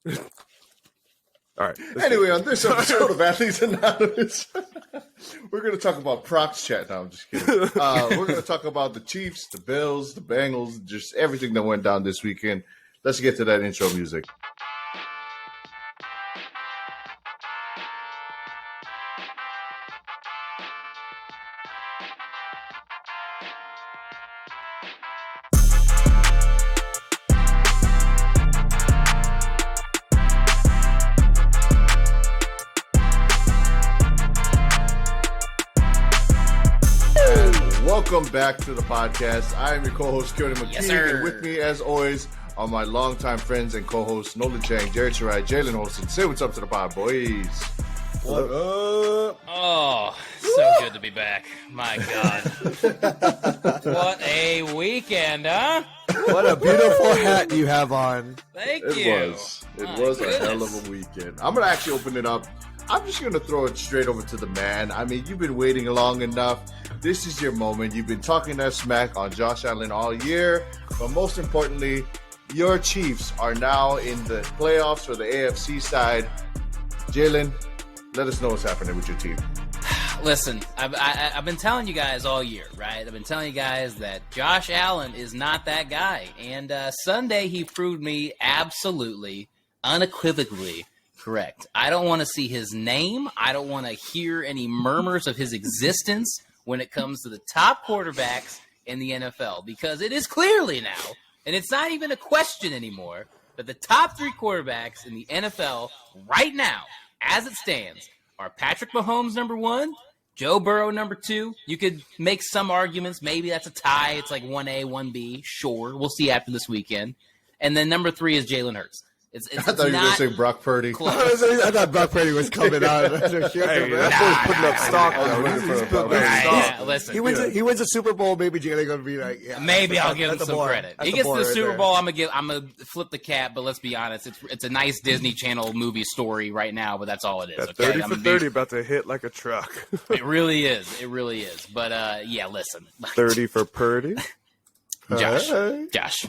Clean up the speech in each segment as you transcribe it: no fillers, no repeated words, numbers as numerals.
All right. Anyway, on this episode of Athletes Anonymous, we're going to talk about Prox Chat. No, I'm just kidding. We're going to talk about the Chiefs, the Bills, the Bengals, just everything that went down this weekend. Let's get to that intro music. Welcome back to the podcast. I am your co-host, Keoni, McKeague, Yes, and with me, as always, are my longtime friends and co-hosts, Nolan, Tcheng, Shirai, Jalen, Holsten. Say what's up to the pod, boys. What up? Oh, so good to be back. My God. What a weekend, huh? What a beautiful hat you have on. Thank It you. was a hell of a weekend. I'm going to actually open it up. I'm just going to throw it straight over to the man. I mean, you've been waiting long enough. This is your moment. You've been talking that smack on Josh Allen all year. But most importantly, your Chiefs are now in the playoffs for the AFC side. Jalen, let us know what's happening with your team. Listen, I've been telling you guys all year, right? I've been telling you guys that Josh Allen is not that guy. And Sunday, he proved me absolutely, unequivocally correct. I don't want to see his name. I don't want to hear any murmurs of his existence when it comes to the top quarterbacks in the NFL, because it is clearly now, and it's not even a question anymore, that the top three quarterbacks in the NFL right now, as it stands, are Patrick Mahomes, number one, Joe Burrow, number two. You could make some arguments. Maybe that's a tie. It's like 1A, 1B. Sure. We'll see after this weekend. And then number three is Jalen Hurts. I thought you were going to say Brock Purdy. I thought Brock Purdy was coming out. Hey, that boy's putting up stock. Listen, He wins a Super Bowl. Maybe Jalen going to be like, yeah. Maybe I'll give him some credit. He gets to the Super right Bowl. I'm gonna flip the cap. But let's be honest, it's a nice Disney Channel movie story right now. But that's all it is. That Okay? 30 for 30 about to hit like a truck. It really is. It really is. But yeah, listen. 30 for Purdy. Josh,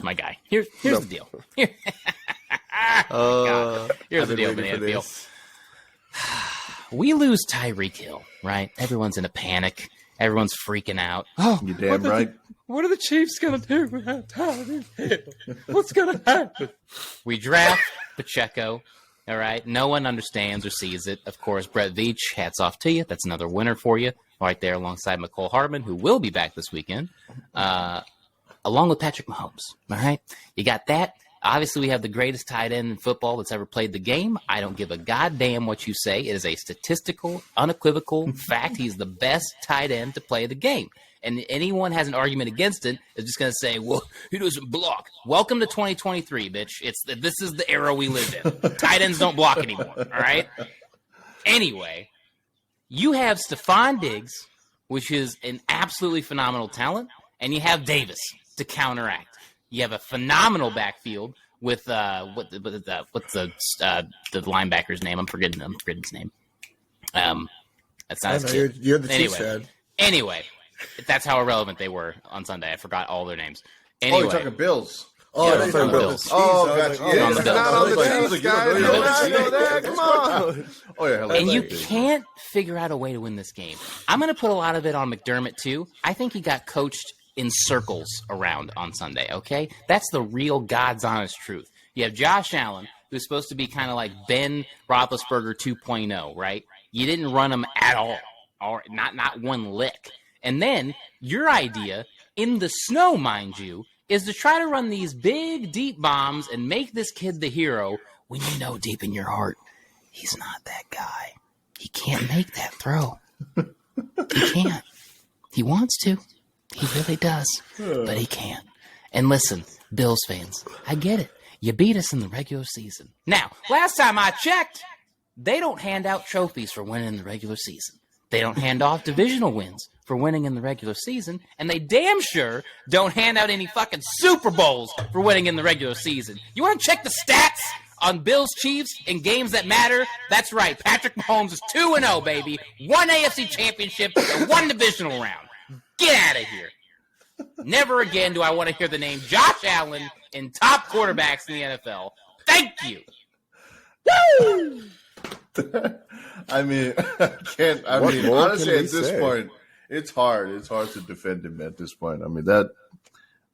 my guy. Here's the deal. Here's the deal, man. We lose Tyreek Hill, right? Everyone's in a panic. Everyone's freaking out. Oh, you damn right. What are the Chiefs going to do without Tyreek Hill? What's going to happen? We draft Pacheco. All right. No one understands or sees it. Of course, Brett Veach, hats off to you. That's another winner for you. Right there alongside McCole Hardman, who will be back this weekend, along with Patrick Mahomes. All right. You got that. Obviously, we have the greatest tight end in football that's ever played the game. I don't give a goddamn what you say. It is a statistical, unequivocal fact. He's the best tight end to play the game. And anyone has an argument against it is just going to say, well, he doesn't block. Welcome to 2023, bitch. This is the era we live in. Tight ends don't block anymore, all right? Anyway, you have Stephon Diggs, which is an absolutely phenomenal talent, and you have Davis to counteract. You have a phenomenal backfield with what's the linebacker's name? I'm forgetting his name. That's not his kid. You're the Chiefs fan. Anyway, that's how irrelevant they were on Sunday. I forgot all their names. Oh, Anyway, you're talking Bills. Oh, Yeah, they're talking Bills. Oh, gotcha. On the Bills. Not on the Chiefs, guys. I know that. Come on. Oh, yeah. And you can't figure out a way to win this game. I'm going to put a lot of it on McDermott, too. I think he got coached in circles around on Sunday, okay? That's the real God's honest truth. You have Josh Allen, who's supposed to be kind of like Ben Roethlisberger 2.0, right? You didn't run him at all, or not one lick. And then your idea, in the snow, mind you, is to try to run these big, deep bombs and make this kid the hero when you know deep in your heart he's not that guy. He can't make that throw. He can't. He wants to. He really does, but he can't. And listen, Bills fans, I get it. You beat us in the regular season. Now, last time I checked, they don't hand out trophies for winning in the regular season. They don't hand off divisional wins for winning in the regular season, and they damn sure don't hand out any fucking Super Bowls for winning in the regular season. You want to check the stats on Bills Chiefs in games that matter? That's right. Patrick Mahomes is 2-0, baby. 1 AFC championship and 1 divisional round. Get out of here. Never again do I want to hear the name Josh Allen in top quarterbacks in the NFL. Thank you. I mean, I can't. I What mean, more honestly, can we at this say? point, it's hard. It's hard to defend him at this point. I mean, that.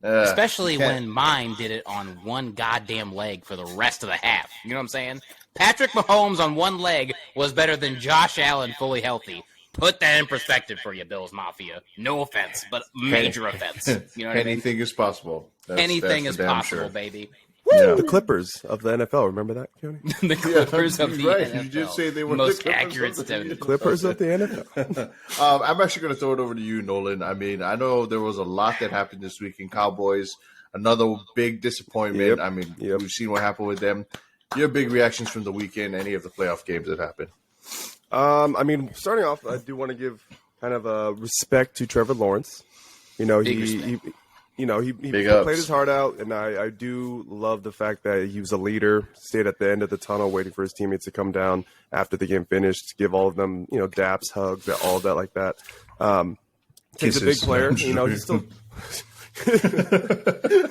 Especially can't- when mine did it on one goddamn leg for the rest of the half. You know what I'm saying? Patrick Mahomes on one leg was better than Josh Allen fully healthy. Put that in perspective for you, Bills Mafia. No offense, but major offense. You know what I mean? anything is possible. Anything that's is for damn possible, sure. baby. Yeah. The Clippers of the NFL. Remember that, Keoni? The Clippers of the you're right. NFL. You just say they were most the Clippers accurate of the step. Clippers of the NFL. I'm actually going to throw it over to you, Nolan. I mean, I know there was a lot that happened this week in Cowboys. Another big disappointment. Yep. I mean, Yep. we've seen what happened with them. Your big reactions from the weekend, any of the playoff games that happened? I mean, starting off, I do want to give kind of a respect to Trevor Lawrence. You know, Big he respect. he Big played ups. his heart out, and I do love the fact that he was a leader, stayed at the end of the tunnel waiting for his teammates to come down after the game finished, give all of them, daps, hugs, all of that like that. He's a big Kisses. player. He's still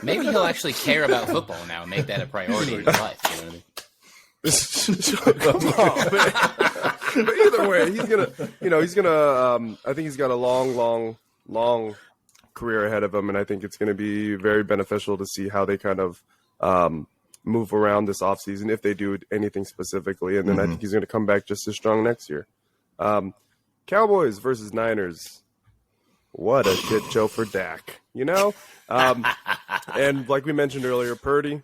Maybe he'll actually care about football now and make that a priority in his life. You know what I mean? Come on, man. But either way, he's gonna. I think he's got a long career ahead of him, and I think it's going to be very beneficial to see how they kind of move around this offseason, if they do anything specifically. And then I think he's going to come back just as strong next year. Cowboys versus Niners. What a shit show for Dak, And like we mentioned earlier, Purdy,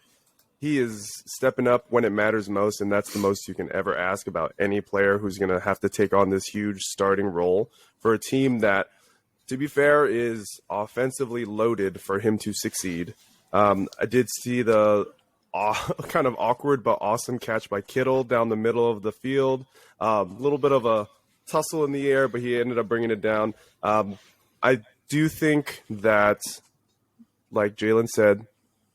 he is stepping up when it matters most, and that's the most you can ever ask about any player who's going to have to take on this huge starting role for a team that, to be fair, is offensively loaded for him to succeed. I did see the kind of awkward but awesome catch by Kittle down the middle of the field. A little bit of a tussle in the air, but he ended up bringing it down. I do think that, like Jalen said,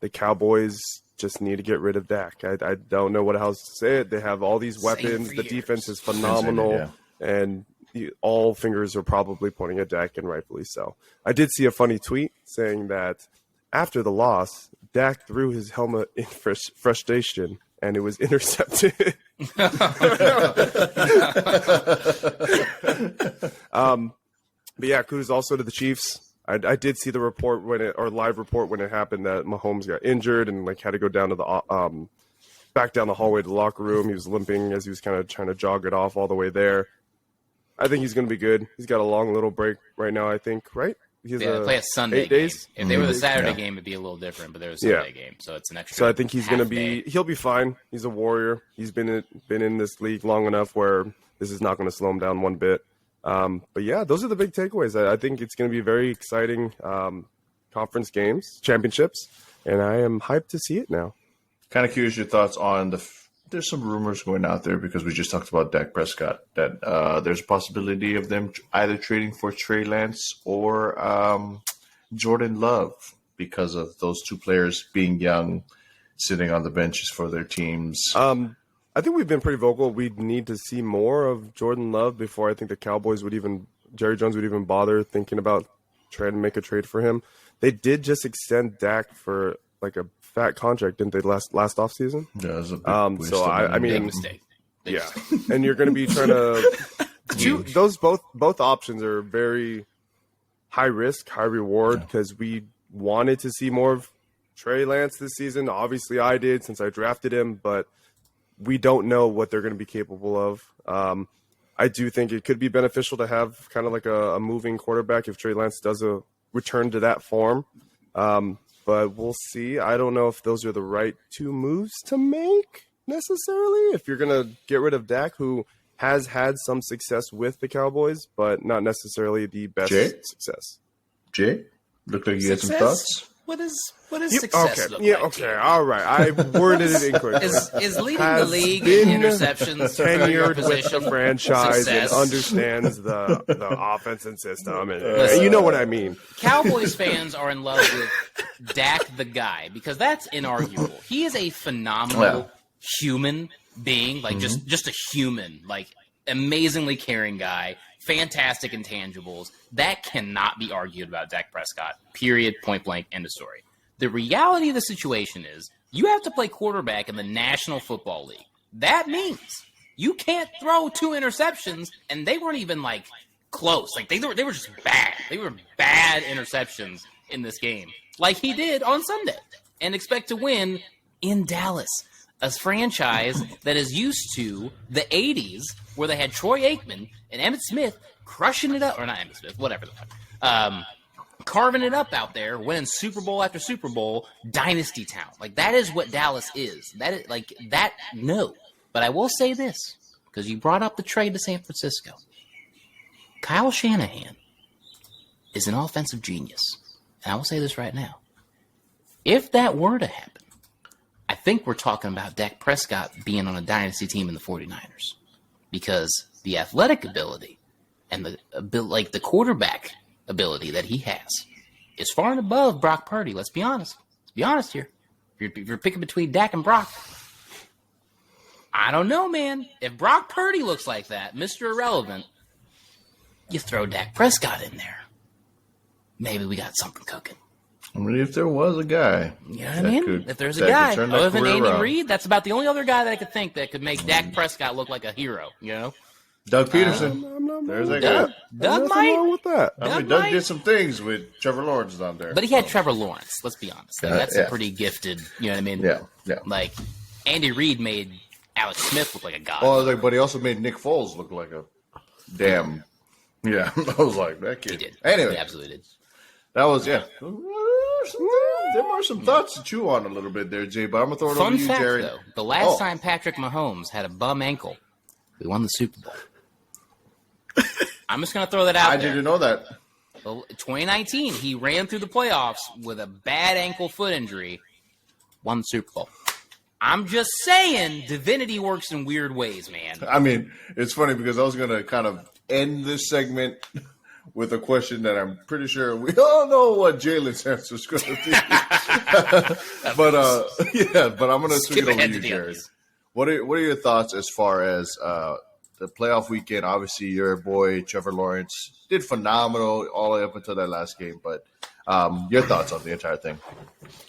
the Cowboys just need to get rid of Dak. I don't know what else to say. They have all these weapons. The defense is phenomenal, and all fingers are probably pointing at Dak, and rightfully so. I did see a funny tweet saying that after the loss, Dak threw his helmet in frustration, and it was intercepted. But yeah, kudos also to the Chiefs. I did see the report live report when it happened that Mahomes got injured and had to go down to the back down the hallway to the locker room. He was limping as he was kind of trying to jog it off all the way there. I think he's going to be good. He's got a long little break right now, I think, right? They play a Sunday 8 game. days. If they were the Saturday game, it'd be a little different, but they're a Sunday game, so it's an extra. So I think he's going to half day. he'll be fine. He's a warrior. He's been in this league long enough where this is not going to slow him down one bit. But yeah, those are the big takeaways. I think it's going to be very exciting conference games, championships, and I am hyped to see it now. Kind of curious your thoughts on there's some rumors going out there because we just talked about Dak Prescott that there's a possibility of them either trading for Trey Lance or Jordan Love because of those two players being young, sitting on the benches for their teams. I think we've been pretty vocal. We need to see more of Jordan Love before I think the Cowboys Jerry Jones would even bother thinking about trying to make a trade for him. They did just extend Dak for a fat contract, didn't they, last offseason? Yeah, it was a big waste So of I money. Big mean, mistake. yeah, and you're going to be trying to those both options are very high risk, high reward because we wanted to see more of Trey Lance this season. Obviously, I did since I drafted him, but we don't know what they're going to be capable of. I do think it could be beneficial to have kind of like a moving quarterback if Trey Lance does a return to that form. But we'll see. I don't know if those are the right two moves to make necessarily. If you're going to get rid of Dak, who has had some success with the Cowboys, but not necessarily the best success. Jay, looked like you had some thoughts. What is success look Yeah, like okay, to you? all right. I worded it incorrectly. Is leading the Has league been in interceptions for your tenured with position the franchise success? and understands the offense and system, and Listen. you know what I mean. Cowboys fans are in love with Dak the guy because that's inarguable. He is a phenomenal human being, just a human, amazingly caring guy, fantastic intangibles. That cannot be argued about Dak Prescott. Period. Point blank. End of story. The reality of the situation is you have to play quarterback in the National Football League. That means you can't throw 2 interceptions, and they weren't even like close. Like they were just bad. They were bad interceptions in this game, like he did on Sunday, and expect to win in Dallas, a franchise that is used to the 80s where they had Troy Aikman and Emmitt Smith crushing it up, or not Emmitt Smith, whatever the fuck, carving it up out there, winning Super Bowl after Super Bowl, dynasty town. Like, that is what Dallas is. That is like that. No, but I will say this, because you brought up the trade to San Francisco. Kyle Shanahan is an offensive genius, and I will say this right now. If that were to happen, I think we're talking about Dak Prescott being on a dynasty team in the 49ers, because the athletic ability and the quarterback ability that he has is far and above Brock Purdy. Let's be honest. Let's be honest here. If you're picking between Dak and Brock, I don't know, man. If Brock Purdy looks like that, Mr. Irrelevant, you throw Dak Prescott in there. Maybe we got something cooking. I mean, if there was a guy. You know what I mean? If there's a guy, other than Andy Reid, that's about the only other guy that I could think that could make Dak Prescott look like a hero, you know? Doug Peterson. There's that guy. Doug might. Wrong with that. I mean, Doug did some things with Trevor Lawrence down there. But he had Trevor Lawrence, let's be honest. Like, that's a pretty gifted, you know what I mean? Yeah. Like, Andy Reid made Alex Smith look like a god. Oh, but he also made Nick Foles look like a damn. Yeah, I was like, that kid. He did. Anyway. He absolutely did. That was, yeah. There were some thoughts to chew on a little bit there, Jay, but I'm going to throw it over to you, fact, Jerry. Though, the last time Patrick Mahomes had a bum ankle, we won the Super Bowl. I'm just going to throw that out there. I didn't know that. 2019, he ran through the playoffs with a bad ankle foot injury, won the Super Bowl. I'm just saying, divinity works in weird ways, man. I mean, it's funny because I was going to kind of end this segment with a question that I'm pretty sure we all know what Jalen's answer is going to be. but I'm going to swing it over to you, Jared. What are your thoughts as far as the playoff weekend? Obviously, your boy Trevor Lawrence did phenomenal all the way up until that last game. But your thoughts on the entire thing?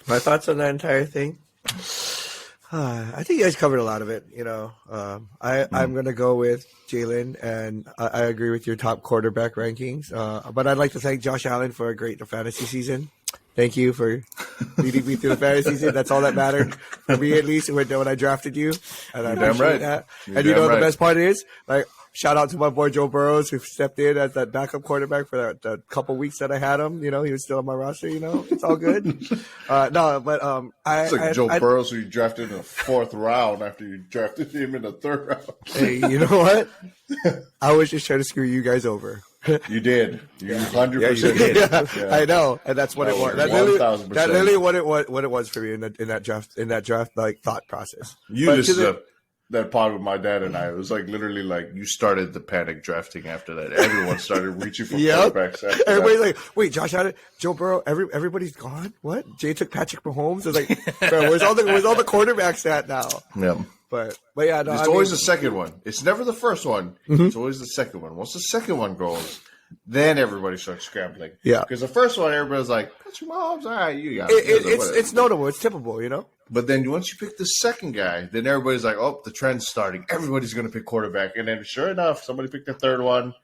My thoughts on the entire thing? I think you guys covered a lot of it. You know, I'm going to go with Jalen, and I agree with your top quarterback rankings. But I'd like to thank Josh Allen for a great fantasy season. Thank you for leading me through the fantasy season. That's all that mattered for me, at least, when I drafted you. And I appreciate that. And you know what the best part is? Like, shout out to my boy Joe Burrows, who stepped in as that backup quarterback for that couple weeks that I had him. You know, he was still on my roster. You know, it's all good. It's like Joe Burrows, who you drafted in the 4th round after you drafted him in the 3rd round. Hey, you know what? I was just trying to screw you guys over. You did. You 100% did. Yeah. I know, and that's what it was. That's literally what it was for me in that draft like thought process. You listened to that pod with my dad and I. It was like literally like you started the panic drafting after that. Everyone started reaching for quarterbacks. Everybody's like, "Wait, Josh Allen, Joe Burrow, everybody's gone. What? Jay took Patrick Mahomes." I was like, "Bro, where's all the quarterbacks at now?" Yeah. But yeah, no, it's always the second one. It's never the first one. Mm-hmm. It's always the second one. Once the second one goes, then everybody starts scrambling. Yeah, because the first one, everybody's like, "Patrick Mahomes, all right, you got it." It's notable. It's typical, you know. But then once you pick the second guy, then everybody's like, "Oh, the trend's starting. Everybody's going to pick quarterback." And then, sure enough, somebody picked the third one.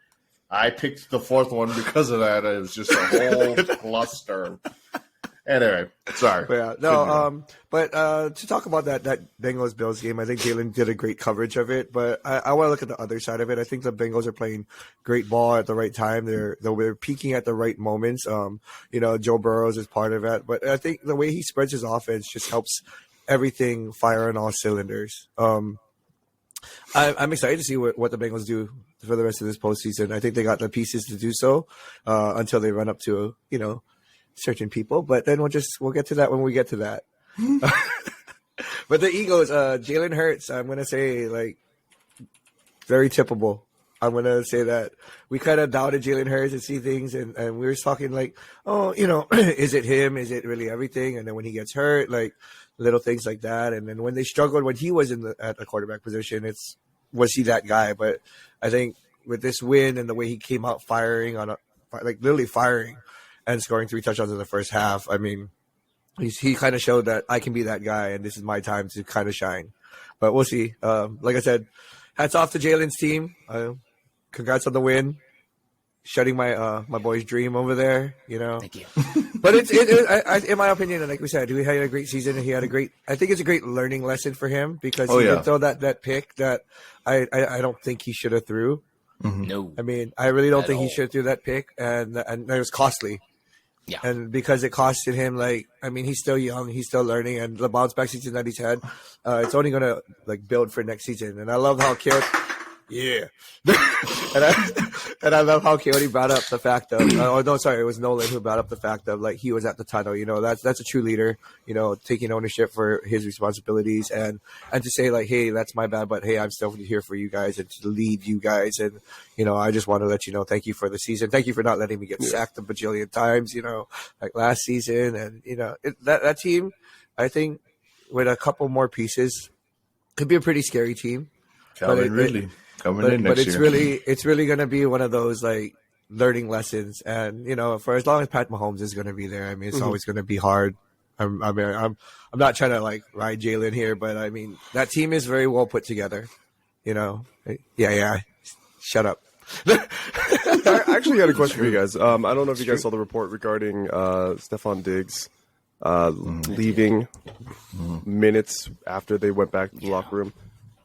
I picked the fourth one because of that. It was just a whole cluster. Anyway, sorry. But to talk about that Bengals-Bills game, I think Jalen did a great coverage of it. But I want to look at the other side of it. I think the Bengals are playing great ball at the right time. They're peaking at the right moments. You know, Joe Burrows is part of that. But I think the way he spreads his offense just helps everything fire on all cylinders. I'm excited to see what the Bengals do for the rest of this postseason. I think they got the pieces to do so until they run up to, you know, certain people, but then we'll get to that when we get to that. But the Eagles, Jalen Hurts, I'm gonna say like very tippable. I'm gonna say that we kind of doubted Jalen Hurts and see things, and we were talking like, oh, you know, is it him? Is it really everything? And then when he gets hurt, like little things like that, and then when they struggled when he was at the quarterback position, was he that guy? But I think with this win and the way he came out firing literally firing. And scoring 3 touchdowns in the first half. I mean, he kind of showed that I can be that guy, and this is my time to kind of shine. but we'll see. Like I said, hats off to Jalen's team. Congrats on the win. Shutting my boy's dream over there, Thank you. But in my opinion, and like we said, he had a great season, and I think it's a great learning lesson for him because he did throw that pick that I don't think he should have threw. No. I mean, I really don't think he should have threw that pick, and it was costly. Yeah. And because it costed him, he's still young, he's still learning, and the bounce back season that he's had, it's only going to build for next season. And I love how and I love how Keoni brought up the fact of, it was Nolan who brought up the fact of he was at the tunnel. That's a true leader. Taking ownership for his responsibilities and to say hey, that's my bad, but hey, I'm still here for you guys and to lead you guys. And I just want to let you know, thank you for the season. Thank you for not letting me get sacked a bajillion times. Like last season, and that team, I think, with a couple more pieces, could be a pretty scary team. Calvin Ridley. But it's really going to be one of those learning lessons, and for as long as Pat Mahomes is going to be there, I mean, it's always going to be hard. I'm not trying to ride Jalen here, but I mean that team is very well put together. Yeah. Shut up. I actually had a question for you guys. I don't know if you guys saw the report regarding Stephon Diggs leaving minutes after they went back to the locker room.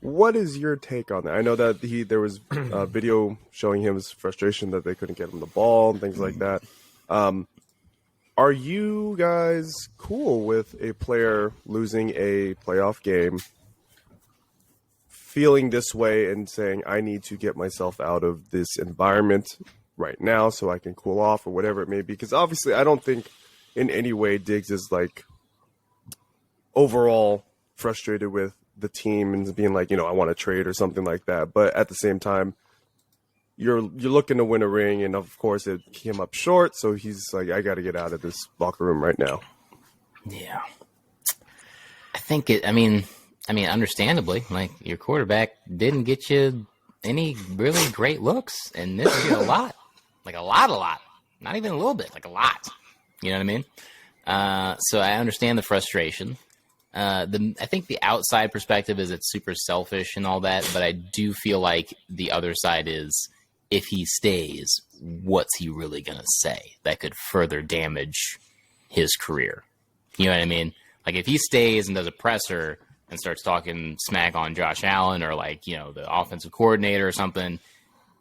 What is your take on that? I know that there was a video showing him his frustration that they couldn't get him the ball and things like that. Are you guys cool with a player losing a playoff game, feeling this way and saying, I need to get myself out of this environment right now so I can cool off or whatever it may be? Because obviously I don't think in any way Diggs is overall frustrated with the team and being I want to trade or something like that. But at the same time, you're looking to win a ring, and of course it came up short. So he's I got to get out of this locker room right now. Yeah, I think it. I mean, understandably, your quarterback didn't get you any really great looks and missed you a lot, a lot, not even a little bit, a lot. You know what I mean? So I understand the frustration. I think the outside perspective is it's super selfish and all that, but I do feel like the other side is if he stays, what's he really going to say that could further damage his career? You know what I mean? If he stays and does a presser and starts talking smack on Josh Allen or the offensive coordinator or something,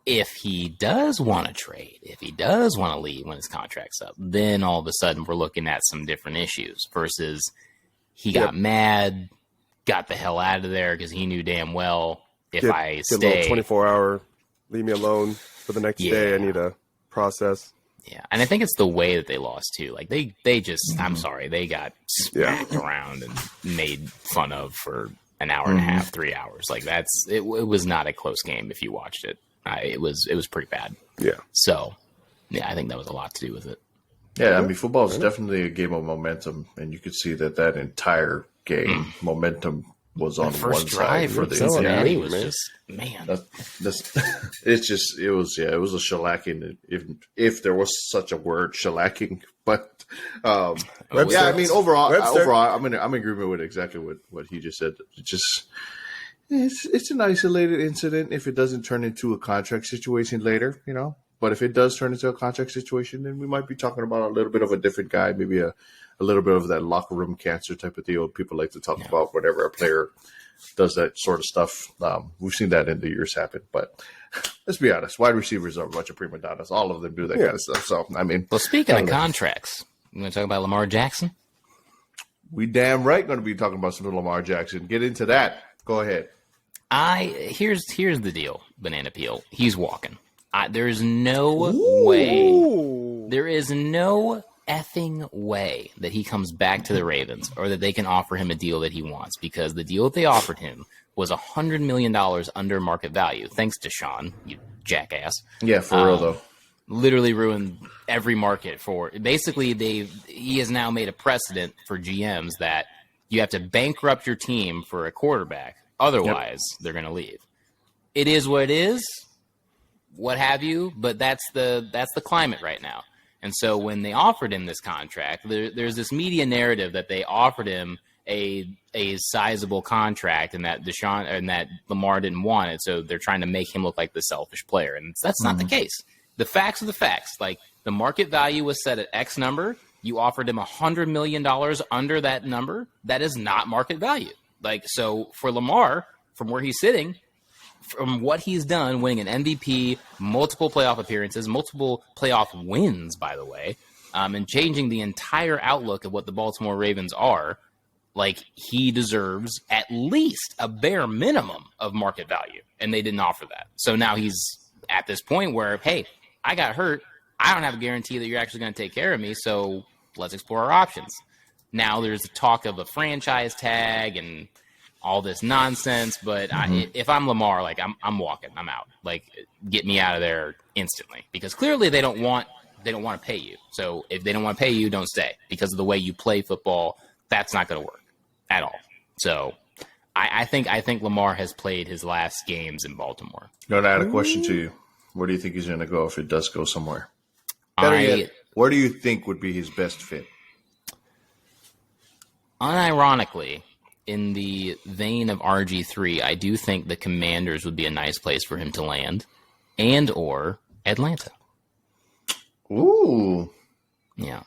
if he does want to trade, if he does want to leave when his contract's up, then all of a sudden we're looking at some different issues versus he got mad, got the hell out of there because he knew damn well if I stay. 24-hour, leave me alone for the next day. I need to process. Yeah, and I think it's the way that they lost too. They just, I'm sorry, they got smacked around and made fun of for an hour and a half, 3 hours. It was not a close game if you watched it. It was pretty bad. Yeah. So, yeah, I think that was a lot to do with it. Yeah, I mean, football is definitely a game of momentum, and you could see that entire game momentum was on one side for the Cincinnati was just man. It was a shellacking if there was such a word, shellacking. But I mean, overall, I'm in agreement with exactly what he just said. It's an isolated incident if it doesn't turn into a contract situation later, But if it does turn into a contract situation, then we might be talking about a little bit of a different guy, maybe a little bit of that locker room cancer type of deal. People like to talk about whenever a player does that sort of stuff. We've seen that in the years happen. But let's be honest, wide receivers are a bunch of prima donnas. All of them do that kind of stuff. So, I mean. Well, speaking of contracts, you want to talk about Lamar Jackson? We damn right going to be talking about some Lamar Jackson. Get into that. Go ahead. Here's the deal, Banana Peel. He's walking. There is no way. There is no effing way that he comes back to the Ravens or that they can offer him a deal that he wants because the deal that they offered him was $100 million under market value. Thanks to Sean, you jackass. Yeah, for real though. Literally ruined every market for. Basically, he has now made a precedent for GMs that you have to bankrupt your team for a quarterback. Otherwise, they're going to leave. It is what it is. What have you, but that's the climate right now. And so when they offered him this contract, there's this media narrative that they offered him a sizable contract and that Deshaun and that Lamar didn't want it, so they're trying to make him look like the selfish player, and that's not the case. The facts are the facts. Like, the market value was set at X number. You offered him $100 million under that number. That is not market value. Like, so for Lamar, from where he's sitting, from what he's done, winning an MVP, multiple playoff appearances, multiple playoff wins, by the way, and changing the entire outlook of what the Baltimore Ravens are, like, he deserves at least a bare minimum of market value, and they didn't offer that. So now he's at this point where, hey, I got hurt. I don't have a guarantee that you're actually going to take care of me, so let's explore our options. Now there's talk of a franchise tag and all this nonsense, but if I'm Lamar, like, I'm walking. I'm out. Like, get me out of there instantly, because clearly they don't want to pay you. So if they don't want to pay you, don't stay, because of the way you play football. That's not going to work at all. So I think Lamar has played his last games in Baltimore. No, I had a question to you. Where do you think he's going to go if it does go somewhere? Better yet, where do you think would be his best fit? Unironically, in the vein of RG3, I do think the Commanders would be a nice place for him to land, and or Atlanta. Ooh. Yeah.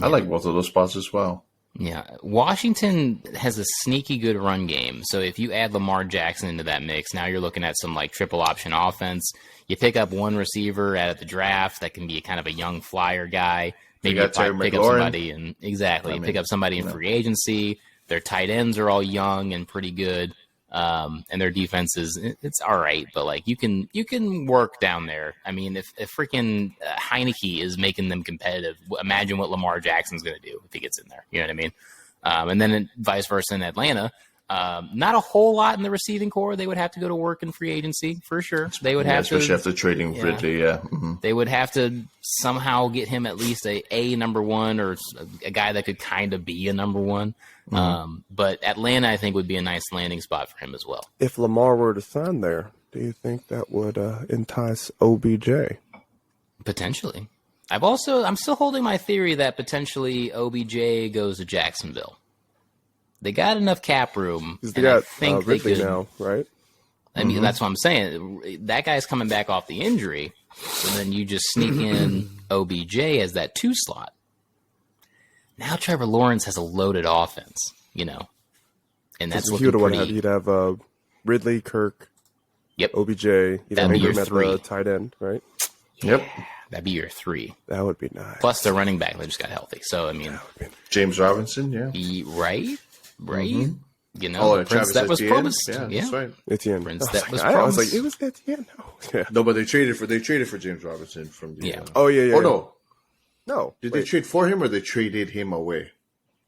I like both of those spots as well. Yeah. Washington has a sneaky good run game. So if you add Lamar Jackson into that mix, now you're looking at some like triple option offense. You pick up one receiver at the draft that can be kind of a young flyer guy. Maybe you pick up somebody and pick up somebody in free agency. Their tight ends are all young and pretty good. And their defense it's all right, but like you can work down there. I mean, if freaking Heineke is making them competitive, imagine what Lamar Jackson's going to do if he gets in there. You know what I mean? And then vice versa in Atlanta. Not a whole lot in the receiving core. They would have to go to work in free agency for sure. They would have especially after trading Ridley. Yeah, they would have to somehow get him at least a number one, or a guy that could kind of be a number one. But Atlanta, I think, would be a nice landing spot for him as well. If Lamar were to sign there, do you think that would entice OBJ? Potentially. I'm still holding my theory that potentially OBJ goes to Jacksonville. They got enough cap room. They got Ridley now, right? I mean, that's what I'm saying. That guy's coming back off the injury, and then you just sneak in OBJ as that 2 slot. Now Trevor Lawrence has a loaded offense, and that's looking pretty. He'd have Ridley, Kirk, OBJ. He'd have Ingram at the tight end, right? Yep. That'd be your 3. That would be nice. Plus the running back that just got healthy. So, I mean, James Robinson, right. Prince that was promised. Yeah, that's right. Etienne. Prince that was promised. I was like, it was Etienne. No, but they traded for James Robinson from the. No. No. Did they trade for him, or they traded him away?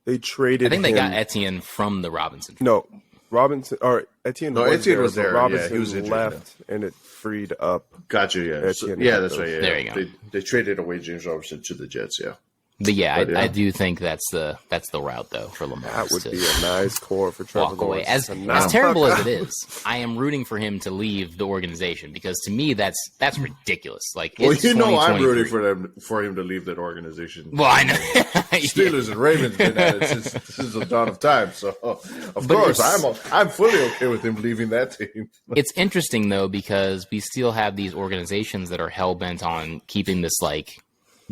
They traded. I think they got Etienne from the Robinson. No, Robinson or Etienne. Etienne was there. Robinson he was left, and it freed up. Gotcha. Yeah. That's right. Yeah. There you go. They traded away James Robinson to the Jets. Yeah. But I do think that's the route though for Lamar. That would be a nice core for Trevor walk away. As terrible as it is, I am rooting for him to leave the organization, because to me that's ridiculous. Like, I'm rooting for him to leave that organization. Well, I know Steelers and Ravens been at it since the dawn of time. So of course I'm fully okay with him leaving that team. It's interesting though, because we still have these organizations that are hell bent on keeping this like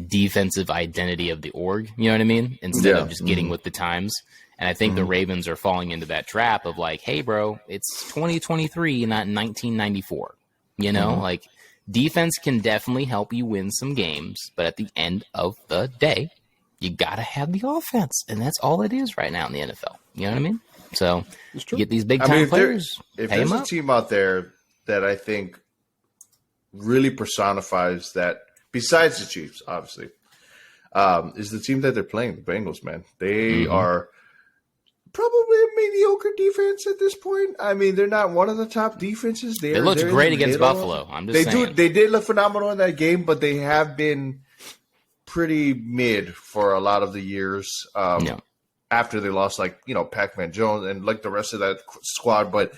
defensive identity of the org, you know what I mean? Instead of just getting with the times. And I think the Ravens are falling into that trap of like, hey, bro, it's 2023, not 1994. Like, defense can definitely help you win some games, but at the end of the day, you got to have the offense. And that's all it is right now in the NFL. You know what I mean? So you get these big time players. If there's a team out there that I think really personifies that, besides the Chiefs, obviously, is the team that they're playing, the Bengals, man. They are probably a mediocre defense at this point. I mean, they're not one of the top defenses. They looked great against Buffalo. I'm just saying. They did look phenomenal in that game, but they have been pretty mid for a lot of the years after they lost, Pac-Man Jones and like the rest of that squad. But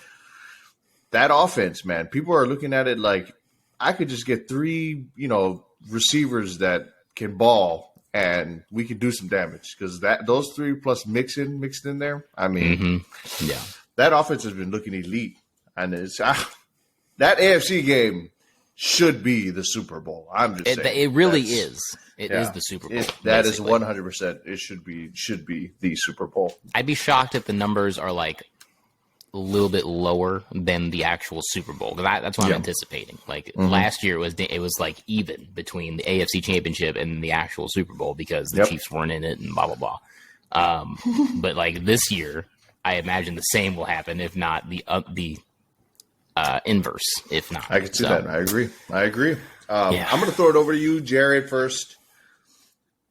that offense, man, people are looking at it like, I could just get 3, receivers that can ball, and we can do some damage because those three plus mixed in there. I mean, Yeah. that offense has been looking elite, and it's that AFC game should be the Super Bowl. I'm just saying It really is. It is the Super Bowl. That is basically. 100%. It should be the Super Bowl. I'd be shocked if the numbers are like a little bit lower than the actual Super Bowl. That's what I'm anticipating. Like last year, it was like even between the AFC Championship and the actual Super Bowl because the Chiefs weren't in it and blah blah blah. But like this year, I imagine the same will happen, if not the inverse. If not, I can see that. I agree. I'm going to throw it over to you, Jared. First,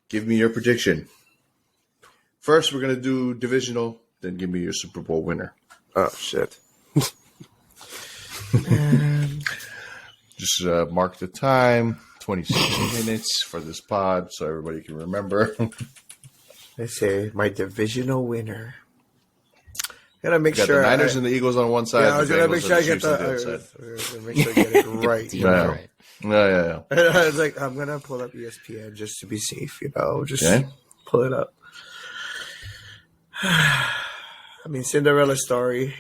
give me your prediction. First, we're going to do divisional. Then give me your Super Bowl winner. Oh, shit. Just mark the time, 26 minutes for this pod so everybody can remember. I say my divisional winner. Gotta make Got sure the Niners and the Eagles on one side. Yeah, I was gonna Bengals make sure I and get Chiefs on the other side. make sure I get it right. Yeah. Right. Yeah. I was like, I'm gonna pull up ESPN just to be safe, just Okay. pull it up. I mean, Cinderella story.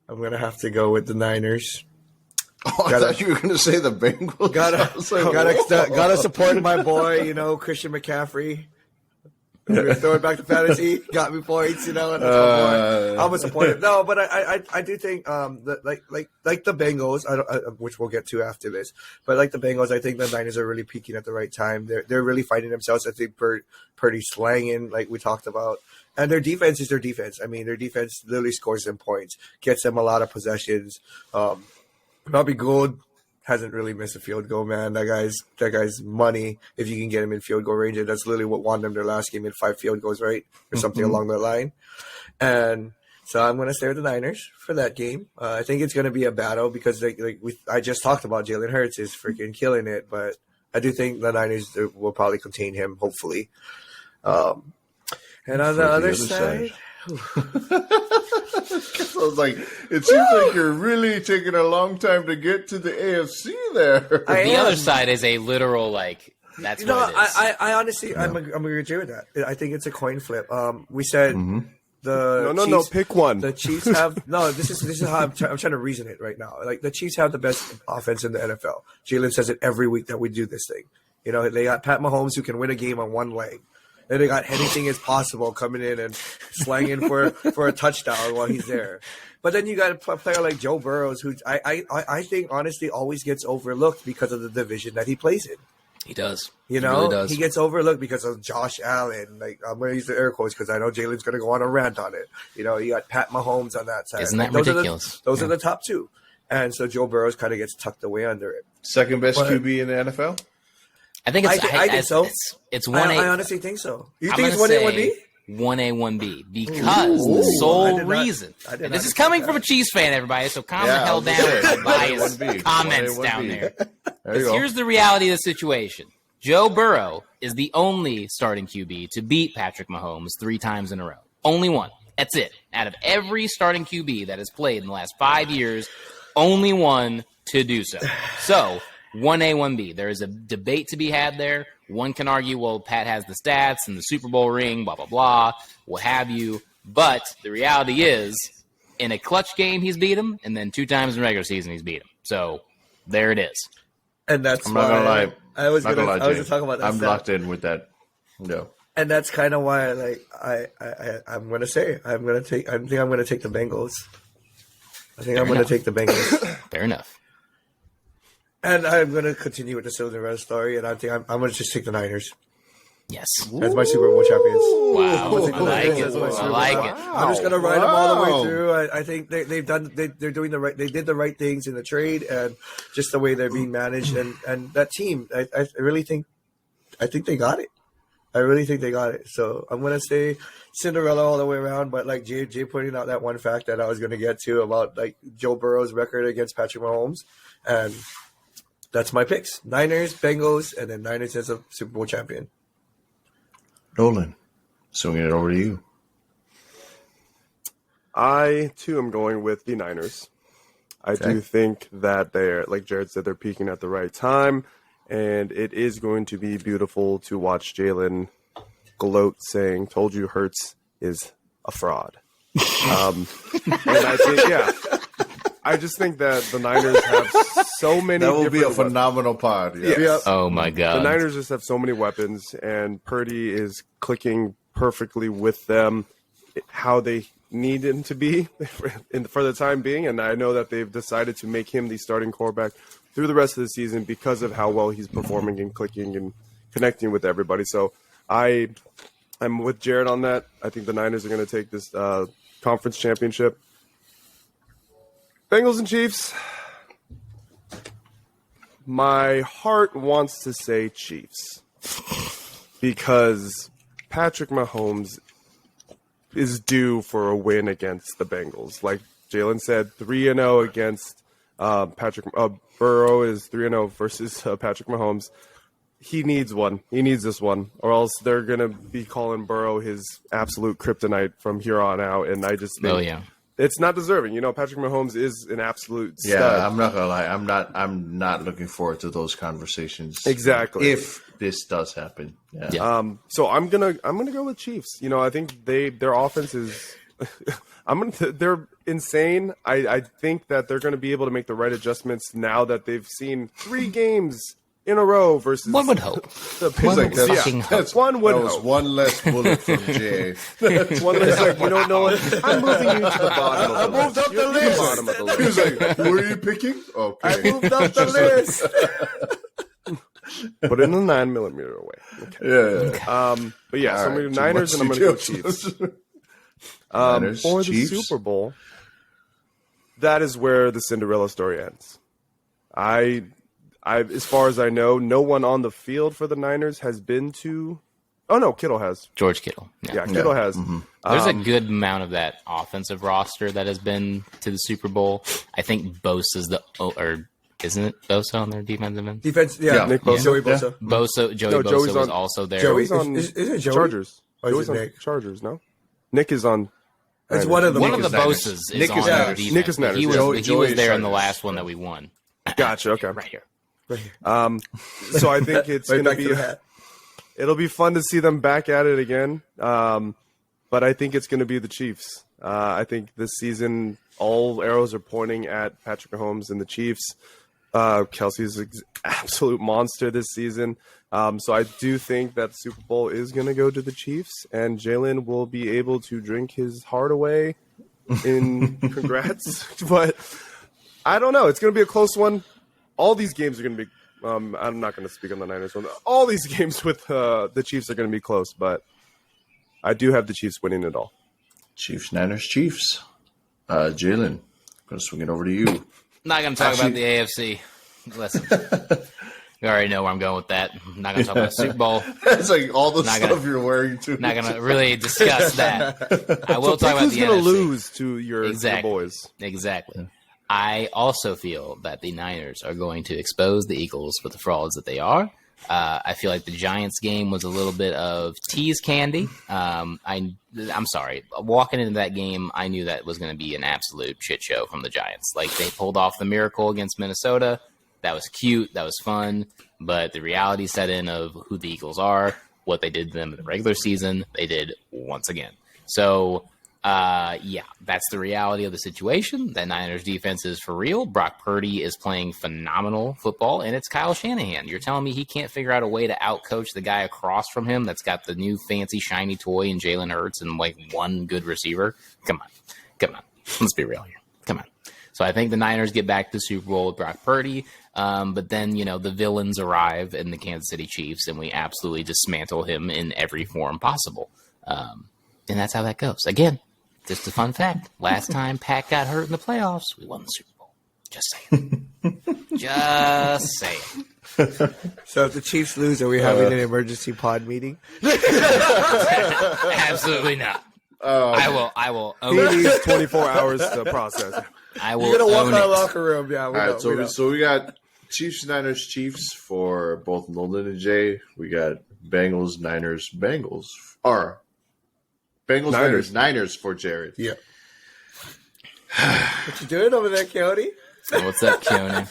I'm gonna have to go with the Niners. Oh, I thought you were going to say the Bengals. Gotta support my boy, Christian McCaffrey. We're gonna throw it back to fantasy. Got me points, and that's my boy. I'm gonna support it. No, but I do think that like the Bengals, which we'll get to after this, but like the Bengals, I think the Niners are really peaking at the right time. They're really finding themselves. I think Purdy slanging, like we talked about. And their defense is their defense. I mean, their defense literally scores them points, gets them a lot of possessions. Robbie Gould hasn't really missed a field goal, man. That guy's money if you can get him in field goal range. And that's literally what won them their last game in 5 field goals, right? Or something along that line. And so I'm going to stay with the Niners for that game. I think it's going to be a battle because I just talked about Jalen Hurts is freaking killing it. But I do think the Niners will probably contain him, hopefully. And on the other side. I was like, it seems like you're really taking a long time to get to the AFC there. The other side is a literal, like, that's what it is. I honestly, I'm going to agree with that. I think it's a coin flip. We said the No, Chiefs, pick one. The Chiefs have this is how I'm trying to reason it right now. Like the Chiefs have the best offense in the NFL. Jalen says it every week that we do this thing. They got Pat Mahomes who can win a game on one leg. Then they got anything is possible coming in and slanging for a touchdown while he's there. But then you got a player like Joe Burrows, who I think honestly always gets overlooked because of the division that he plays in. He does. He really does. He gets overlooked because of Josh Allen. Like, I'm going to use the air quotes because I know Jalen's going to go on a rant on it. You got Pat Mahomes on that side. Isn't that ridiculous? Those are the top two. And so Joe Burrows kind of gets tucked away under it. Second best QB in the NFL? I think so. It's 1A. I honestly think so. You think it's 1A, 1B? 1A, 1B. Because the sole reason. And this is coming from a Chiefs fan, everybody, so calm the hell down with my biased comments down there. Here's the reality of the situation. Joe Burrow is the only starting QB to beat Patrick Mahomes 3 times in a row. Only one. That's it. Out of every starting QB that has played in the last 5 years, only one to do so. So 1A, 1B. There is a debate to be had there. One can argue, well, Pat has the stats and the Super Bowl ring, blah, blah, blah, what have you. But the reality is, in a clutch game, he's beat him, and then 2 times in regular season, he's beat him. So there it is. And that's I'm not going to lie. I was going to talk about that. I'm locked in with that. No. And that's kind of why, I'm going to say, I think I'm going to take the Bengals. I'm going to take the Bengals. Fair enough. And I'm going to continue with the Cinderella story, and I think I'm going to just take the Niners. Yes. As my Super Bowl champions. Wow. I like it. I like it. I'm just going to ride them all the way through. I think they're doing they did the right things in the trade and just the way they're being managed. And that team, I really think they got it. I really think they got it. So I'm going to say Cinderella all the way around. But like Jay pointing out that one fact that I was going to get to about like Joe Burrow's record against Patrick Mahomes. And that's my picks. Niners, Bengals, and then Niners as a Super Bowl champion. Nolan, swinging it over to you. I, too, am going with the Niners. I do think that they're, like Jared said, they're peaking at the right time. and it is going to be beautiful to watch Jalen gloat saying, "Told you Hurts is a fraud." And I think, I just think that the Niners have so many. That will be a different phenomenal pod. Yeah. Yes. Oh my God. The Niners just have so many weapons, and Purdy is clicking perfectly with them how they need him to be for the time being. And I know that they've decided to make him the starting quarterback through the rest of the season because of how well he's performing and clicking and connecting with everybody. So I'm with Jared on that. I think the Niners are going to take this conference championship. Bengals and Chiefs. My heart wants to say Chiefs because Patrick Mahomes is due for a win against the Bengals. Like Jalen said, 3-0 against Patrick Burrow is 3-0 versus Patrick Mahomes. He needs one. He needs this one, or else they're going to be calling Burrow his absolute kryptonite from here on out. And I just think it's not deserving. Patrick Mahomes is an absolute stud. Yeah, I'm not gonna lie. I'm not looking forward to those conversations. Exactly. If this does happen. Yeah. So I'm gonna go with Chiefs. I think their offense is they're insane. I think that they're gonna be able to make the right adjustments now that they've seen 3 games in a row versus one would hope. The One would Pistons. fucking hope. That's one would That was hope. one less bullet from Jay. One less, Nolan, I'm moving you to the bottom of the I moved list. up the You're list. bottom of the He was list. like, "Who are you picking?" Okay. I moved up the list. Put it in the 9mm away. Okay. Yeah. But yeah, so I'm All going right, to Niners and I'm going to go details. Chiefs. Niners, For the Chiefs. Super Bowl, that is where the Cinderella story ends. As far as I know, no one on the field for the Niners has been to. Oh no, Kittle has. George Kittle. Yeah, Kittle has. There's a good amount of that offensive roster that has been to the Super Bowl. I think Bosa's or isn't it Bosa on their defensive end? Defense, yeah. Nick Bosa. Joey Bosa. Joey Bosa Joey's was on- also there. Joey- on Is it Joey? Chargers. Or is Joey's it on Nick? Chargers. No, Nick is on. It's one of them. One of Nick the is Niners. Bosas is Nick on is their Niners. defense. Nick is Niners, He yeah. was Joey there in the Chargers. last one that we won. Gotcha. Okay. Right here. So I think it's Right going to back to be. the hat. It'll be fun to see them back at it again. But I think it's going to be the Chiefs. I think this season, all arrows are pointing at Patrick Mahomes and the Chiefs. Kelsey's an absolute monster this season. So I do think that the Super Bowl is going to go to the Chiefs, and Jalen will be able to drink his heart away in congrats. But I don't know. It's going to be a close one. All these games are going to be I'm not going to speak on the Niners one. All these games with the Chiefs are going to be close, but I do have the Chiefs winning it all. Chiefs, Niners, Chiefs. Jalen, gonna swing it over to you. Not going to talk about the AFC. Listen, you already know where I'm going with that. I'm not going to talk about the Super Bowl. It's like all the Not stuff gonna- you're wearing too. Not going to really discuss that. I will talk about Who's the going to NFC. lose to your Exactly. boys? Exactly. I also feel that the Niners are going to expose the Eagles for the frauds that they are. I feel like the Giants game was a little bit of tease candy. I'm sorry. Walking into that game, I knew that was going to be an absolute shit show from the Giants. Like, they pulled off the miracle against Minnesota. That was cute. That was fun. But the reality set in of who the Eagles are, what they did to them in the regular season, they did once again. So, yeah, that's the reality of the situation. That Niners defense is for real. Brock Purdy is playing phenomenal football, and it's Kyle Shanahan. You're telling me he can't figure out a way to outcoach the guy across from him that's got the new fancy shiny toy in Jalen Hurts and like one good receiver? Come on. Let's be real here. Come on. So I think the Niners get back to the Super Bowl with Brock Purdy, but then, the villains arrive in the Kansas City Chiefs, and we absolutely dismantle him in every form possible. And that's how that goes. Again, just a fun fact. Last time Pat got hurt in the playoffs, we won the Super Bowl. Just saying. Just saying. So if the Chiefs lose, are we having an emergency pod meeting? Absolutely not. I will He own it. needs 24 hours to process. I will You're gonna walk own out of the it. locker room. Yeah, we All know. right, we know. so we got Chiefs, Niners, Chiefs for both Nolan and Jay. We got Bengals, Niners, Bengals. Or Bengals, Niners for Jared. Yeah. What you doing over there, Keoni? What's up, Keoni?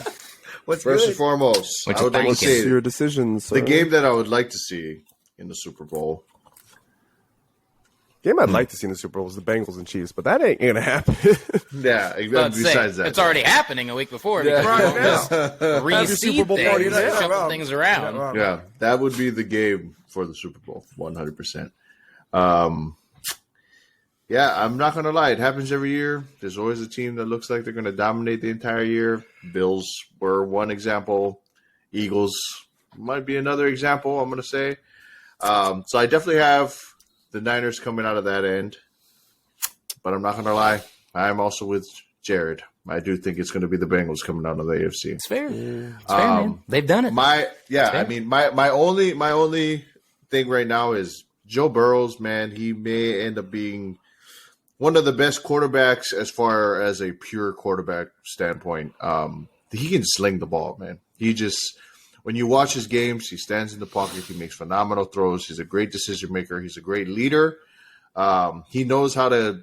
What's First good? and foremost, What I you would like to thinking? What's say your decisions? the game that I would like to see in the Super Bowl. I'd like to see in the Super Bowl is the Bengals and Chiefs, but that ain't gonna happen. Yeah, Let's say, besides that. it's already happening a week before. Yeah. Because Right we'll just Have your Super reseed Bowl party things, now. and shuffle Wrong. things around. Yeah, that would be the game for the Super Bowl, 100%. Yeah, I'm not going to lie. It happens every year. There's always a team that looks like they're going to dominate the entire year. Bills were one example. Eagles might be another example, I'm going to say. So I definitely have the Niners coming out of that end. But I'm not going to lie. I'm also with Jared. I do think it's going to be the Bengals coming out of the AFC. It's fair. It's fair, man. They've done it. My only thing right now is Joe Burrows, man. He may end up being one of the best quarterbacks as far as a pure quarterback standpoint. He can sling the ball, man. He just, when you watch his games, he stands in the pocket. He makes phenomenal throws. He's a great decision maker. He's a great leader. He knows how to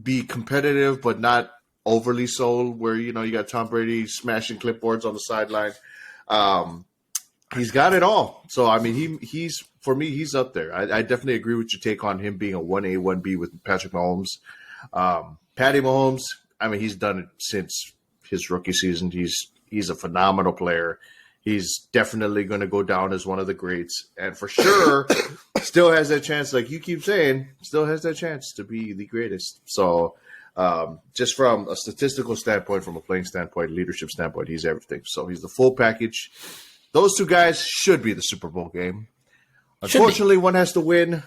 be competitive, but not overly so, where, you got Tom Brady smashing clipboards on the sideline. He's got it all. So, I mean, he's for me, he's up there. I definitely agree with your take on him being a 1A, 1B with Patrick Mahomes. Patty Mahomes, I mean, he's done it since his rookie season. He's a phenomenal player. He's definitely going to go down as one of the greats. And for sure, still has that chance, like you keep saying, still has that chance to be the greatest. So, just from a statistical standpoint, from a playing standpoint, leadership standpoint, he's everything. So he's the full package. Those two guys should be the Super Bowl game. Unfortunately, one has to win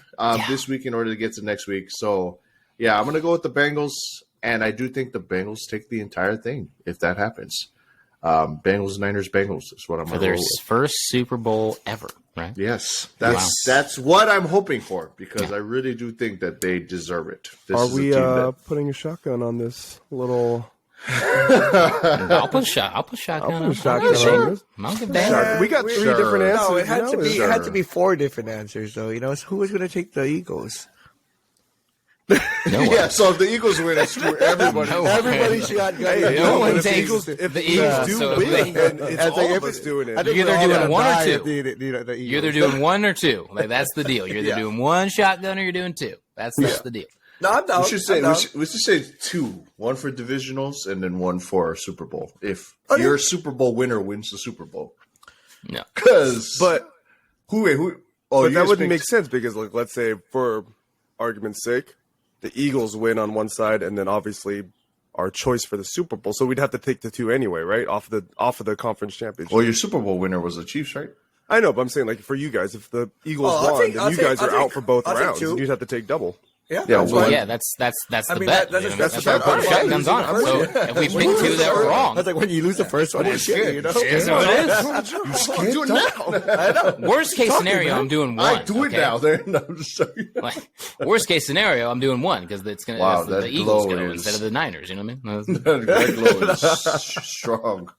this week in order to get to next week. So, yeah, I'm going to go with the Bengals, and I do think the Bengals take the entire thing if that happens. Bengals, Niners, Bengals is what I'm For going to their roll with. first Super Bowl ever, right? Yes, that's what I'm hoping for, because I really do think that they deserve it. Are we putting a shotgun on this little? I'll put shotgun on shotgun it. on this. I'll give that. We got three different answers. No, it had to be. Sure. It had to be four different answers, though. Who was going to take the Eagles? No one. Yeah, so if the Eagles win, it's screw everybody. No one. Everybody shot guys. No one if the takes Eagles, the if the Eagles, Eagles do so win, then it's As all like, of us doing I it. think You're we're either all doing gonna one or die two. if the You're Eagles. either doing one or two. Like, that's the deal. You're either doing one shotgun or you're doing two. That's the deal. No, I'm down. We should say I'm down. we should say two, one for divisionals and then one for Super Bowl. If Okay. your Super Bowl winner wins the Super Bowl, No. because But who? Oh, but you that guys wouldn't picked- make sense because, like, let's say for argument's sake, the Eagles win on one side, and then obviously our choice for the Super Bowl. So we'd have to take the two anyway, right? Off of the conference championship. Well, your Super Bowl winner was the Chiefs, right? I know, but I'm saying, like, for you guys, if the Eagles I'll won, take- then I'll you take- guys I'll are out take- for both I'll take rounds. two. And you'd have to take double. Yeah, Yeah, that's well, fine. Yeah, that's the mean, bet. that's You know, that's that's the why I bet. put All right, shotguns well, on it. you So lose the if we pick two that were wrong, That's like when you lose the first one, That's shit, good. It's so it You scared do it now. I know. Worst case scenario, I'm doing one. I do it okay? now. Then I'm just sorry. Like, worst case scenario, I'm doing one because it's gonna Wow, the that Eagles glow go is- instead of the Niners. You know what I mean? Greg Lowe is strong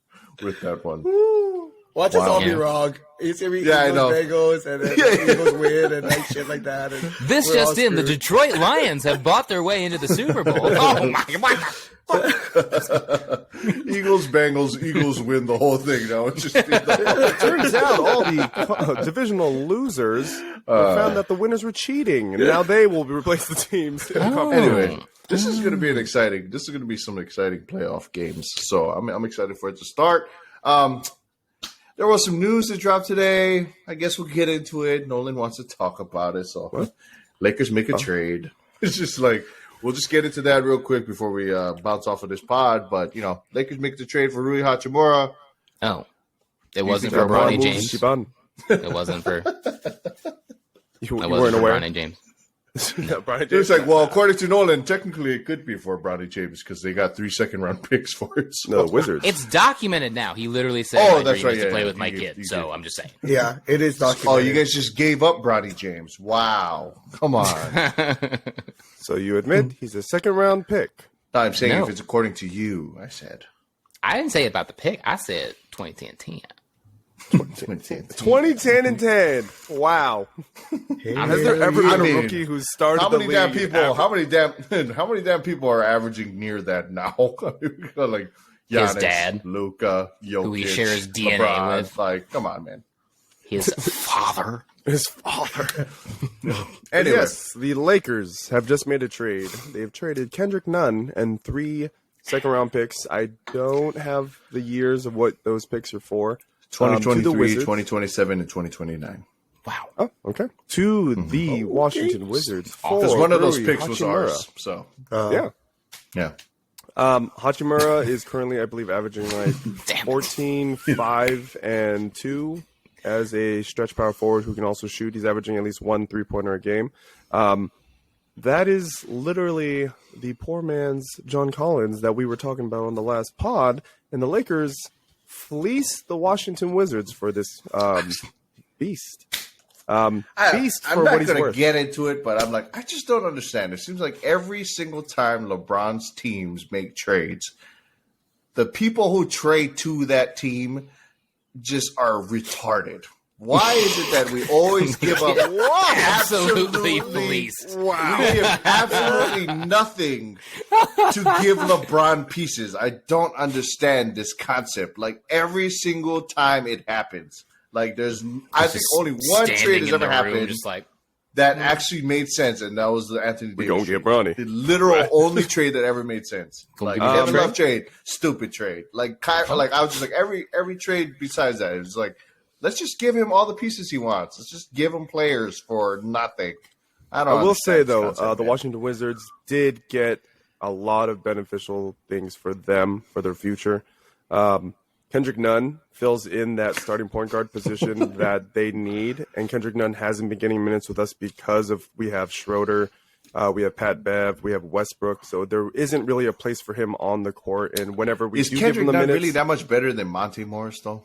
with that one. Watch us all be Yeah. wrong. It's gonna be Yeah, I Eagles, know. Bengals, and then the Eagles win and like shit like that. And This we're all just in: the screwed. Detroit Lions have bought their way into the Super Bowl. Oh my God! Eagles, Bengals, Eagles win the whole thing now. It's just It turns out all the divisional losers found that the winners were cheating, and now they will replace the teams. in the competition. Anyway, this is going to be This is going to be some exciting playoff games. So I'm excited for it to start. There was some news that dropped today. I guess we'll get into it. Nolan wants to talk about it. So Lakers make a trade. It's just like, we'll just get into that real quick before we bounce off of this pod. But, Lakers make the trade for Rui Hachimura. Oh, it wasn't think for LeBron Bronny moves James. Shiban. It wasn't for. You It weren't wasn't for aware. Bronny James. Yeah, Brian It's James. like, well, according to Nolan, technically it could be for Bronny James because they got 3 second-round picks for it. So. No, the Wizards. It's documented now. He literally said, Oh, "My that's dream right, is to yeah, play yeah. with my You kid." did. So I'm just saying. Yeah, it is Oh, documented. you guys just gave up Bronny James. Wow. Come on. So you admit he's a second-round pick. No, I'm saying No. if it's according to you, I said. I didn't say about the pick. I said 2010. 2010 and 10. Wow. Has there ever been a rookie who's started How the many league? damn people? How many damn people are averaging near that now? Like, Giannis, dad, Luka, Jokic, who he shares DNA LeBron. with. Like, come on, man. His father. His father. Anyway. Yes, the Lakers have just made a trade. They've traded Kendrick Nunn and 3 second-round picks. I don't have the years of what those picks are for. 2023, 2027, and 2029. Wow. Oh, okay. To the Washington Wizards. Because one of those Rui picks was Hachimura. ours. So, Yeah. Hachimura is currently, I believe, averaging like Damn it. 14, 5, and 2 as a stretch power forward who can also shoot. He's averaging at least 1 3-pointer a game. That is literally the poor man's John Collins that we were talking about on the last pod. And the Lakers fleeced the Washington Wizards for this beast. Beast I'm for not what he's going to worth. get into it, but I'm like, I just don't understand. It seems like every single time LeBron's teams make trades, the people who trade to that team just are retarded. Why is it that we always give up Absolutely fleeced. We give absolutely nothing to give LeBron pieces. I don't understand this concept. Like every single time it happens. Like I think only one trade has ever happened just like, that actually made sense, and that was the Anthony We Davis gonna trade. get Bronny. The literal only trade that ever made sense. Like Kevin Love trade, stupid trade. Like I was just like every trade besides that, it was like, let's just give him all the pieces he wants. Let's just give him players for nothing. I will say though, the Washington Wizards did get a lot of beneficial things for them for their future. Kendrick Nunn fills in that starting point guard position that they need, and Kendrick Nunn hasn't been getting minutes with us because of we have Schroeder, we have Pat Bev, we have Westbrook, so there isn't really a place for him on the court. And whenever we do Kendrick give him the Nunn minutes, really that much better than Monte Morris though?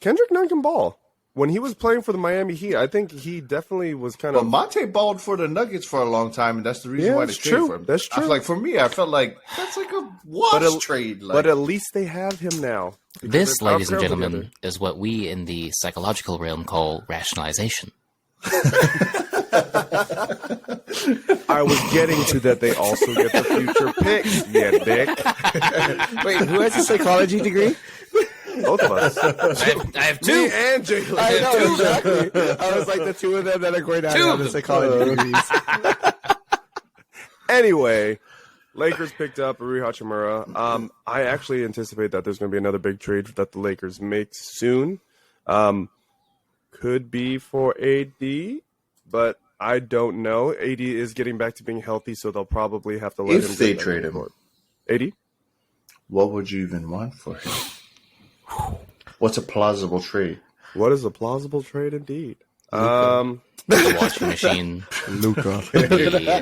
Kendrick Nunn can ball. When he was playing for the Miami Heat, I think he definitely was kind But of. Monte balled for the Nuggets for a long time, and that's the reason why they that's traded true. for him. That's true. Like for me, I felt like that's like a wash trade. Like, But at least they have him now. because this, they're ladies and terrible gentlemen, together. is what we in the psychological realm call rationalization. I was getting to that they also get the future picks, yeah, dick. Wait, who has a psychology degree? Both of us. I have two. Me and Jalen. I know, exactly. I was like the two of them that are going out on the psychology degrees. Anyway, Lakers picked up Rui Hachimura. I actually anticipate that there's going to be another big trade that the Lakers make soon. Could be for AD, but I don't know. AD is getting back to being healthy, so they'll probably have to let him. if they get back trade on the him, court. AD? what would you even want for him? What's a plausible trade? What is a plausible trade indeed? The washing machine. Luka. The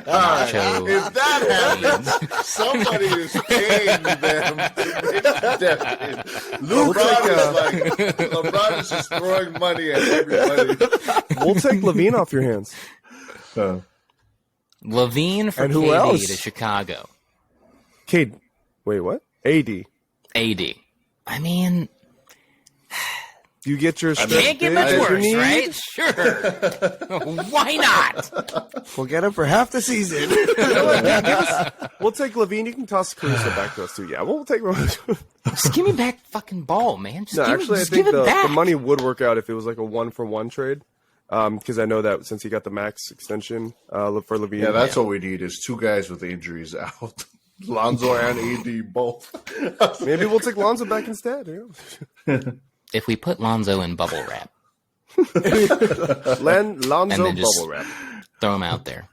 nacho. If that happens, somebody is paying them. LeBron is just throwing money at everybody. We'll take Levine off your hands. Levine for And who KD else? to Chicago. Cade. Wait, what? AD. AD. I mean, You get your can't get much big worse, need? right? Sure. Why not? We'll get him for half the season. We'll take Levine. You can toss Caruso back to us too. Yeah, we'll take. Just give me back fucking ball, man. Just No, give actually, me, I just think give it the back. money would work out if it was like a 1-for-1 trade. Because I know that since he got the max extension for Levine. Yeah, that's what we need is two guys with injuries out. Lonzo and AD both. Maybe we'll take Lonzo back instead. Yeah. If we put Lonzo in bubble wrap, Lonzo And then just- bubble wrap. throw him out there.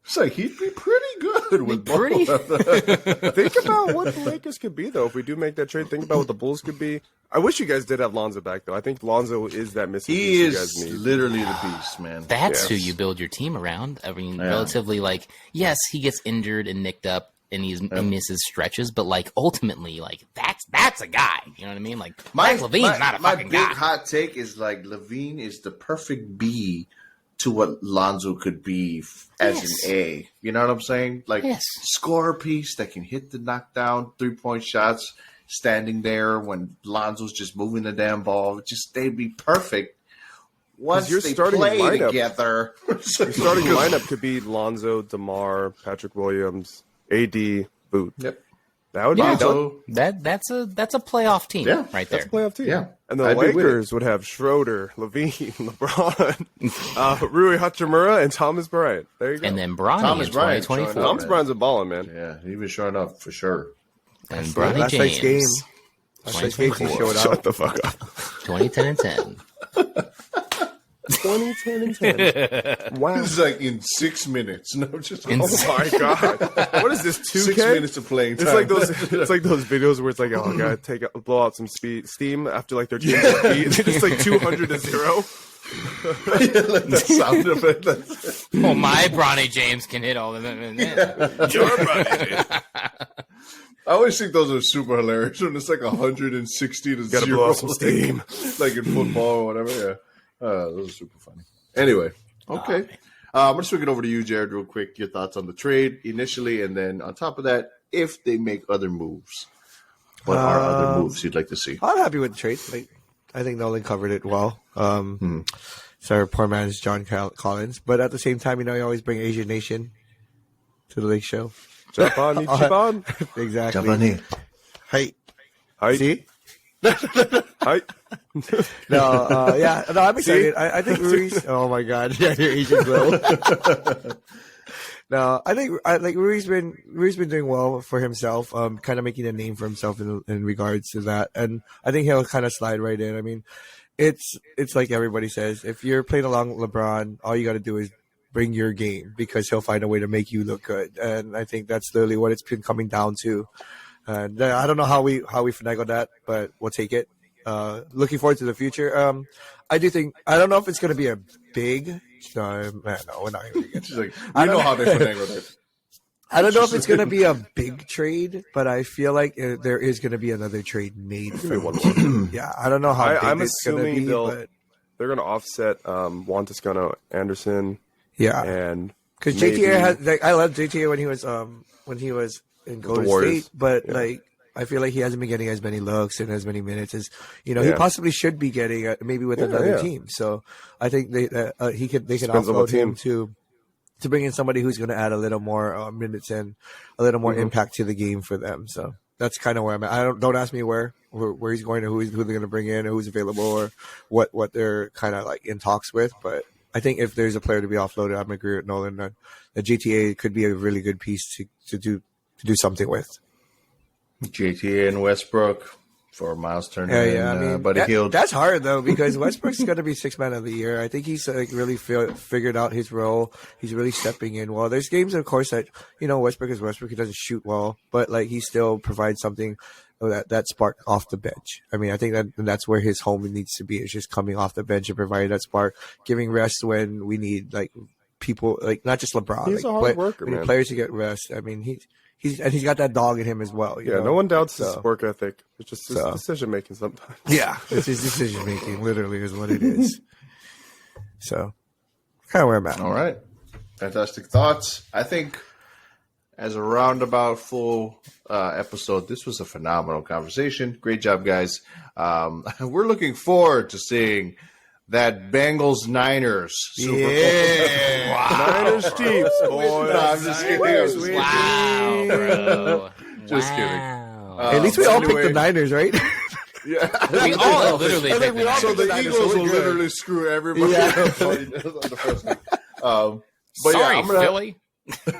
It's like he'd be pretty good with Pretty. Think about what the Lakers could be, though. If we do make that trade, think about what the Bulls could be. I wish you guys did have Lonzo back, though. I think Lonzo is that missing piece He you is guys need. literally the beast, man. That's who Yes. you build your team around. I mean, Yeah. relatively, like, yes, he gets injured and nicked up and he misses stretches, but like ultimately, like that's a guy. You know what I mean? Like Mike Levine's not a fucking my big guy. hot take is like Levine is the perfect B to what Lonzo could be as Yes. an A. You know what I'm saying? Like Yes. scorer piece that can hit the knockdown 3-point shots, standing there when Lonzo's just moving the damn ball. Just they'd be perfect once your they starting play lineup- together. Your starting lineup could be Lonzo, DeMar, Patrick Williams, AD, Boot. Yep. That would Yeah. be dope. That's a playoff team right there. That's a playoff team. Yeah. And the I'd be with Lakers would have Schroeder, Levine, LeBron, Rui Hachimura, and Thomas Bryant. There you go. And then Bronny Thomas in Bryant 2024. showing up. Thomas Bryant's a ballin', man. Yeah, he was showing up for sure. And Bronny Last night's game. James. Last night's game, he 2024. showed Shut out. the fuck up. 2010 and 10. 2010 and 10. Wow. This is like in 6 minutes. No, just In Oh my god! What is this? 2K? 6 minutes of playing time. It's like those. It's like those videos where it's like, oh, gotta blow out some steam after like their team beat. It's just like 200 to 0. Yeah, like the sound of it. Oh, my Bronny James can hit all of them. Your Bronny. I always think those are super hilarious when it's like 160 to Gotta 0. blow off some steam. Like in football or whatever. Yeah. Those are super funny. Anyway, okay. I'm going to swing it over to you, Jared, real quick. Your thoughts on the trade initially, and then on top of that, if they make other moves, what are other moves you'd like to see? I'm happy with the trade. Like, I think Nolan covered it well. Sorry, poor man's John Collins. But at the same time, you always bring Asian Nation to the Lake Show. Japan, Ichiban. Exactly. Hey. Hi. See? Hi. No, I'm excited. I think Ruiz. Oh my God, yeah, your Asian glow. No, I think Ruiz been doing well for himself. Kind of making a name for himself in regards to that, and I think he'll kind of slide right in. I mean, it's like everybody says, if you're playing along LeBron, all you got to do is bring your game because he'll find a way to make you look good, and I think that's literally what it's been coming down to. And I don't know how we finagle that, but we'll take it. Looking forward to the future. I don't know if it's going to be a big. No, we're not even get. She's like, I know how they finagle it. I don't know if it's going to be a big trade, but I feel like there is going to be another trade made. Yeah, I don't know how big I'm it's going to assuming be, but they're going to offset Juan Toscano Anderson. yeah, And because maybe- JTA has. I loved JTA when he was in Golden Warriors. State, but I feel like he hasn't been getting as many looks and as many minutes as he possibly should be getting, maybe with another team. So I think they can Depends on what offload him team. to bring in somebody who's going to add a little more minutes and a little more impact to the game for them. So that's kind of where I'm at. Don't ask me where he's going or who they're going to bring in or who's available or what they're kind of like in talks with. But I think if there's a player to be offloaded, I'm agree with Nolan that the GTA could be a really good piece to do something with. JTA and Westbrook for Miles Turner. Yeah. And, I mean, Buddy Hield. that's hard though because Westbrook's going to be Sixth Man of the Year. I think he's really figured out his role. He's really stepping in well. There's games, of course, that Westbrook is Westbrook. He doesn't shoot well, but like he still provides something that spark off the bench. I mean, I think that's where his home needs to be. Is just coming off the bench and providing that spark, giving rest when we need like people like not just LeBron. He's like, a hard worker, we need man. players to get rest. I mean, he's got that dog in him as well. You know? no one doubts his work ethic. It's just his decision making sometimes. Yeah, it's his decision making. Literally, is what it is. So, kind of where I'm at. All right. Fantastic thoughts. I think as a roundabout full episode, this was a phenomenal conversation. Great job, guys. We're looking forward to seeing that Bengals-Niners Super Bowl. Yeah, Wow. Niners Chiefs, boys. No, I'm just kidding. Wow, bro. Just kidding. at least we all picked anyway. the Niners, right? Yeah. We all literally picked the So Niners. the Niners, Eagles so we're will good. literally screw everybody Yeah. on the first week. But Sorry, yeah, Philly.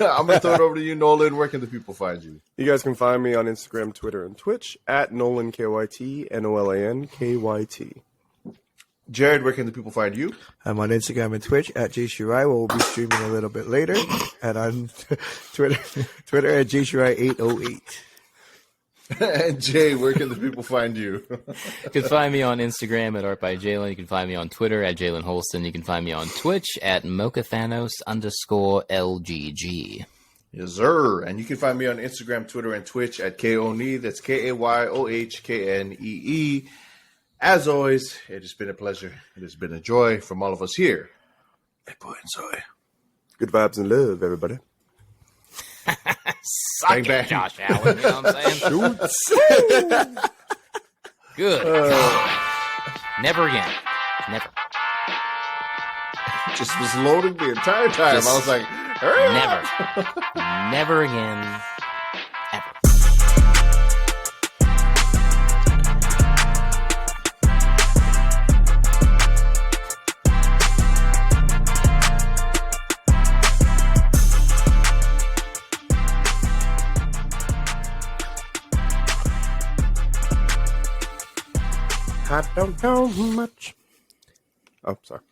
I'm gonna throw it over to you, Nolan. Where can the people find you? You guys can find me on Instagram, Twitter, and Twitch at Nolan KYT, Nolan KYT. Jared, where can the people find you? I'm on Instagram and Twitch at Shirai. We'll be streaming a little bit later, and on Twitter at JShirai808. And Jay, where can the people find you? You can find me on Instagram at Art by Jalen. You can find me on Twitter at Jalen Holsten. You can find me on Twitch at MochaThanos_LGG. Yes, sir. And you can find me on Instagram, Twitter, and Twitch at Keoni. That's KAYOHKNEE. As always, it has been a pleasure. It has been a joy from all of us here at Boy and Soy. Good vibes and love, everybody. Suck Bang, it, bang. Josh Allen. You know what I'm saying? Good God. Never again. Never. Just was loading the entire time. I was like, hurry up. Never. Never again. Ever. I don't know much. Oh, sorry.